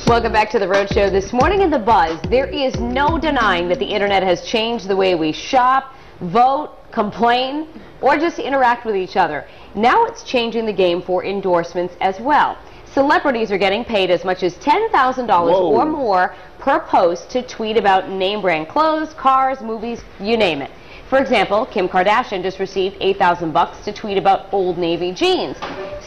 Welcome back to the Road Show. This morning in The Buzz, there is no denying that the internet has changed the way we shop, vote, complain, or just interact with each other. Now it's changing the game for endorsements as well. Celebrities are getting paid as much as $10,000 or more per post to tweet about name brand clothes, cars, movies, you name it. For example, Kim Kardashian just received $8,000 to tweet about Old Navy jeans.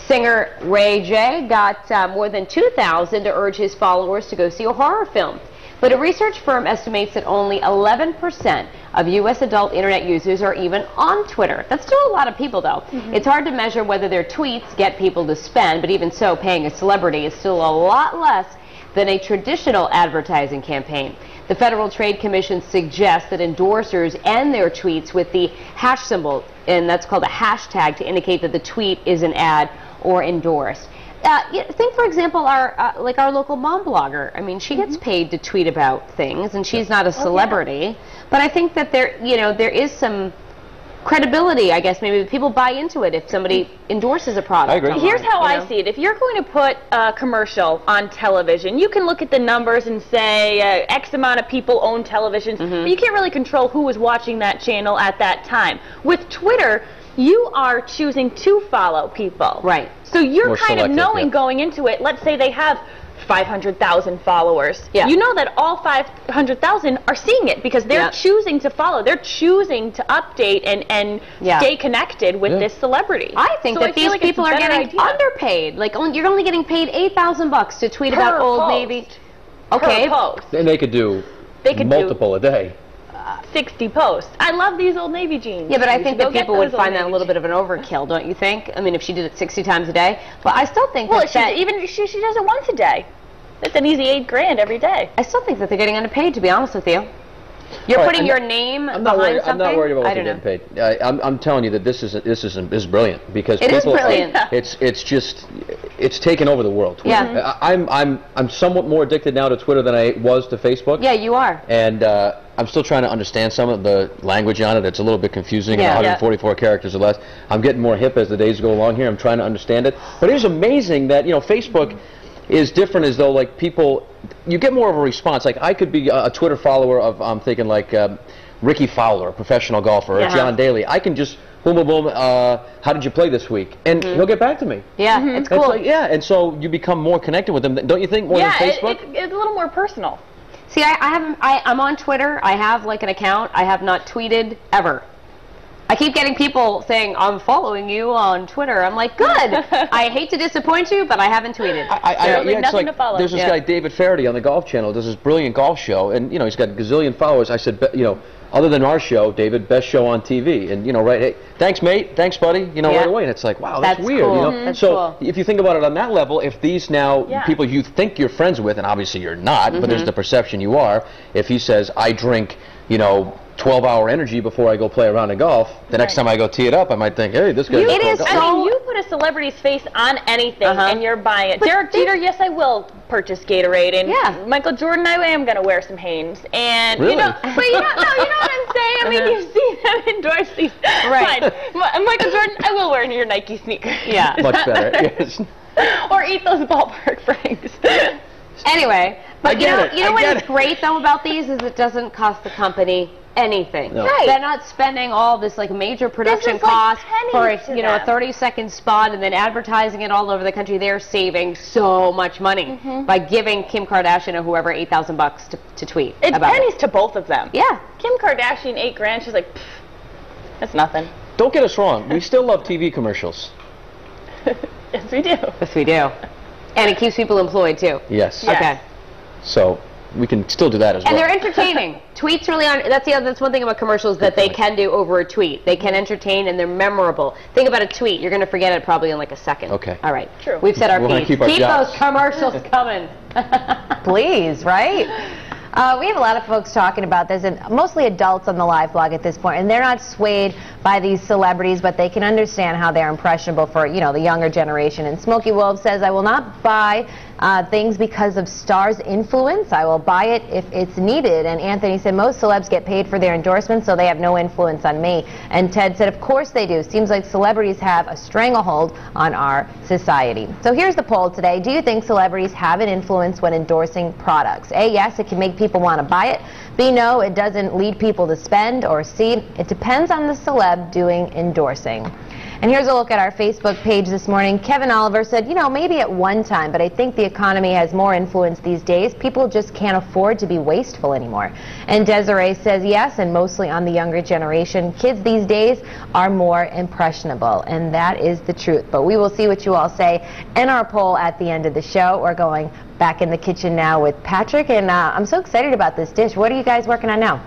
Singer Ray J got more than $2,000 to urge his followers to go see a horror film. But a research firm estimates that only 11% of U.S. adult internet users are even on Twitter. That's still a lot of people, though. It's hard to measure whether their tweets get people to spend, but even so, paying a celebrity is still a lot less than a traditional advertising campaign. The Federal Trade Commission suggests that endorsers end their tweets with the hash symbol, and that's called a hashtag, to indicate that the tweet is an ad or endorsed. Think, for example, like our local mom blogger. I mean, she gets paid to tweet about things, and she's not a celebrity. But I think that there is some credibility, I guess. Maybe people buy into it if somebody endorses a product. I agree. Here's how I see it. If you're going to put a commercial on television, you can look at the numbers and say X amount of people own televisions, but you can't really control who was watching that channel at that time. With Twitter, you are choosing to follow people. Right. So you're kind of knowing going into it, let's say they have 500,000 followers. Yeah. You know that all 500,000 are seeing it because they're choosing to follow. They're choosing to update and stay connected with this celebrity. I think that these people are getting underpaid. Like you're only getting paid $8,000 to tweet about Old Navy. Okay. Per post. And they could do multiple a day. 60 posts. I love these Old Navy jeans. Yeah, but I think that people would find that a little bit of an overkill, don't you think? I mean, if she did it 60 times a day. But I still think even if she does it once a day. That's an easy $8 grand every day. I still think that they're getting underpaid, to be honest with you. You're putting your name behind something. I'm not worried about what they're getting paid. I'm telling you that this is brilliant because it is brilliant. It's taken over the world. Twitter. Yeah. I'm somewhat more addicted now to Twitter than I was to Facebook. Yeah, you are. And I'm still trying to understand some of the language on it. It's a little bit confusing. 144 characters or less. I'm getting more hip as the days go along here. I'm trying to understand it. But it is amazing that Facebook is different, as though like people, you get more of a response. Like I could be a Twitter follower of, I'm thinking like Ricky Fowler, a professional golfer, or John Daly. I can just boom, boom, boom. How did you play this week? And he'll get back to me. Yeah, it's cool. Like, and so you become more connected with them, don't you think? More than Facebook. It's a little more personal. See, I'm on Twitter. I have like an account. I have not tweeted ever. I keep getting people saying, I'm following you on Twitter. I'm like, good. I hate to disappoint you, but I haven't tweeted. Nothing to follow. There's this guy, David Faraday, on the Golf Channel, does this brilliant golf show, and, he's got a gazillion followers. I said, other than our show, David, best show on TV. And, hey, thanks, mate, thanks, buddy, right away. And it's like, wow, that's weird, cool. That's so if you think about it on that level, if these now people you think you're friends with, and obviously you're not, but there's the perception you are, if he says, I drink, 12-hour energy before I go play a round of golf, the next time I go tee it up, I might think, hey, this guy's I mean, you put a celebrity's face on anything, and you're buying it. Derek Jeter, yes, I will purchase Gatorade, and Michael Jordan, I am going to wear some Hanes, and really? But you know what I'm saying? I mean, you've seen them endorse these. Right. Michael Jordan, I will wear your Nike sneakers. Yeah. Much better, yes. Or eat those ballpark franks. Anyway, but you know what is great though about these is it doesn't cost the company anything. No. Right. They're not spending all this like major production cost for a 30-second spot and then advertising it all over the country. They're saving so much money by giving Kim Kardashian or whoever $8,000 to tweet. It's pennies to both of them. Yeah. Kim Kardashian, $8 grand. She's like, that's nothing. Don't get us wrong. We still love TV commercials. Yes, we do. Yes, we do. And it keeps people employed too. Yes. Okay. So we can still do that as well. And they're entertaining. Tweets really on. That's one thing about commercials that they can do over a tweet. They can entertain and they're memorable. Think about a tweet. You're going to forget it probably in like a second. Okay. All right. True. We've said our piece. Keep those commercials coming. Please, right? We have a lot of folks talking about this, and mostly adults on the live blog at this point, and they're not swayed by these celebrities, but they can understand how they're impressionable for, the younger generation. And Smokey Wolf says, I will not buy things because of stars' influence. I will buy it if it's needed. And Anthony said, most celebs get paid for their endorsements, so they have no influence on me. And Ted said, of course they do. Seems like celebrities have a stranglehold on our society. So here's the poll today. Do you think celebrities have an influence when endorsing products? A, yes, it can make people want to buy it. B, no, it doesn't lead people to spend. Or C, it depends on the celeb doing endorsing. And here's a look at our Facebook page this morning. Kevin Oliver said, you know, maybe at one time, but I think the economy has more influence these days. People just can't afford to be wasteful anymore. And Desiree says, yes, and mostly on the younger generation. Kids these days are more impressionable, and that is the truth. But we will see what you all say in our poll at the end of the show. We're going back in the kitchen now with Patrick, and I'm so excited about this dish. What are you guys working on now?